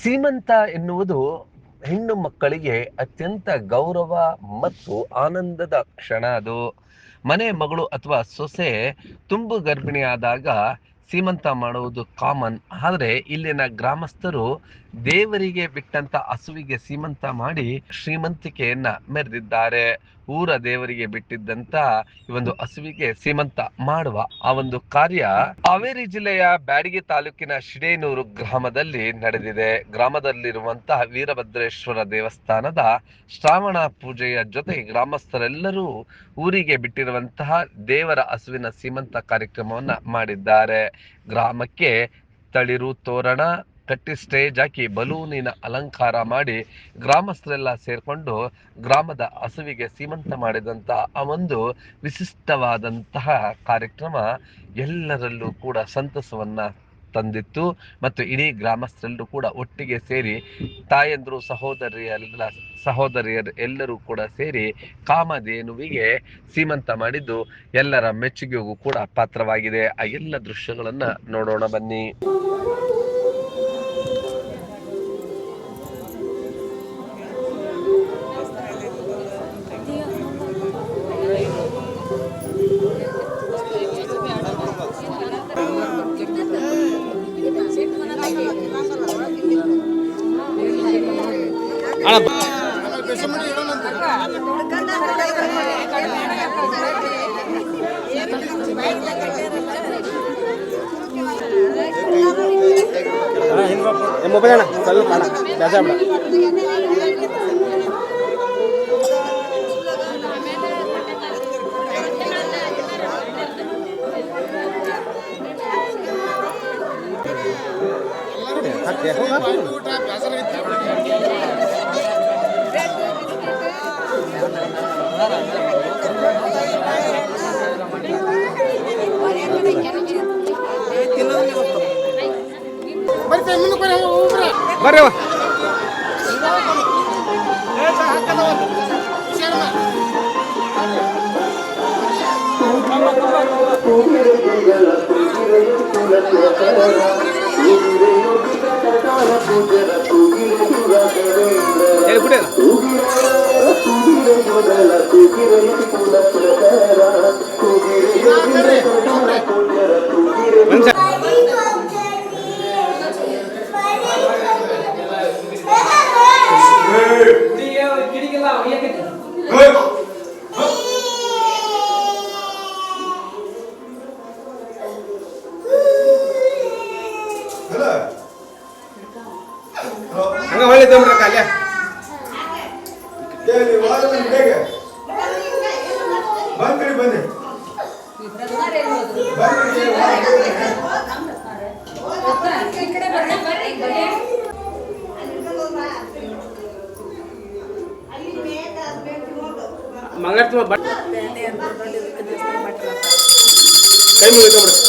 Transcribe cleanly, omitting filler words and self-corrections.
ಸೀಮಂತ ಎನ್ನುವುದು ಹೆಣ್ಣು ಮಕ್ಕಳಿಗೆ ಅತ್ಯಂತ ಗೌರವ ಮತ್ತು ಆನಂದದ ಕ್ಷಣ. ಅದು ಮನೆ ಮಗಳು ಅಥವಾ ಸೊಸೆ ತುಂಬು ಗರ್ಭಿಣಿಯಾದಾಗ ಸೀಮಂತ ಮಾಡುವುದು ಕಾಮನ್. ಆದರೆ ಇಲ್ಲಿನ ಗ್ರಾಮಸ್ಥರು ದೇವರಿಗೆ ಬಿಟ್ಟಂತ ಹಸುವಿಗೆ ಸೀಮಂತ ಮಾಡಿ ಶ್ರೀಮಂತಿಕೆಯನ್ನ ಮೆರೆದಿದ್ದಾರೆ. ಊರ ದೇವರಿಗೆ ಬಿಟ್ಟಿದ್ದಂತ ಈ ಒಂದು ಹಸುವಿಗೆ ಸೀಮಂತ ಮಾಡುವ ಆ ಒಂದು ಕಾರ್ಯ ಹಾವೇರಿ ಜಿಲ್ಲೆಯ ಬ್ಯಾಡಗಿ ತಾಲೂಕಿನ ಶಿಡೇನೂರು ಗ್ರಾಮದಲ್ಲಿ ನಡೆದಿದೆ. ಗ್ರಾಮದಲ್ಲಿರುವಂತಹ ವೀರಭದ್ರೇಶ್ವರ ದೇವಸ್ಥಾನದ ಶ್ರಾವಣ ಪೂಜೆಯ ಜೊತೆ ಗ್ರಾಮಸ್ಥರೆಲ್ಲರೂ ಊರಿಗೆ ಬಿಟ್ಟಿರುವಂತಹ ದೇವರ ಹಸುವಿನ ಸೀಮಂತ ಕಾರ್ಯಕ್ರಮವನ್ನ ಮಾಡಿದ್ದಾರೆ. ಗ್ರಾಮಕ್ಕೆ ತಳಿರು ತೋರಣ ಕಟ್ಟಿ ಸ್ಟೇಜ್ ಹಾಕಿ ಬಲೂನಿನ ಅಲಂಕಾರ ಮಾಡಿ ಗ್ರಾಮಸ್ಥರೆಲ್ಲ ಸೇರ್ಕೊಂಡು ಗ್ರಾಮದ ಹಸುವಿಗೆ ಸೀಮಂತ ಮಾಡಿದಂತಹ ಆ ಒಂದು ವಿಶಿಷ್ಟವಾದಂತಹ ಕಾರ್ಯಕ್ರಮ ಎಲ್ಲರಲ್ಲೂ ಕೂಡ ಸಂತಸವನ್ನ ತಂದಿತ್ತು. ಮತ್ತು ಇಡೀ ಗ್ರಾಮಸ್ಥರೆಲ್ಲರೂ ಕೂಡ ಒಟ್ಟಿಗೆ ಸೇರಿ ತಾಯಂದ್ರು ಸಹೋದರಿಯರು ಎಲ್ಲರೂ ಕೂಡ ಸೇರಿ ಕಾಮಧೇನುವಿಗೆ ಸೀಮಂತ ಮಾಡಿದ್ದು ಎಲ್ಲರ ಮೆಚ್ಚುಗೆಗೂ ಕೂಡ ಪಾತ್ರವಾಗಿದೆ. ಆ ಎಲ್ಲ ದೃಶ್ಯಗಳನ್ನ ನೋಡೋಣ ಬನ್ನಿ. ಮೊಬೈಲ್ ಸ್ವಲ್ಪ ಬೇಜಾರ ಬರ್ರಿ ಹಂಗ ಹೊಳಿದ್ರಿ ಕಾಲ್ಯ ಬಂದ್ರಿ ಮಂಗಳ ಕೈ ಮುಗಿತ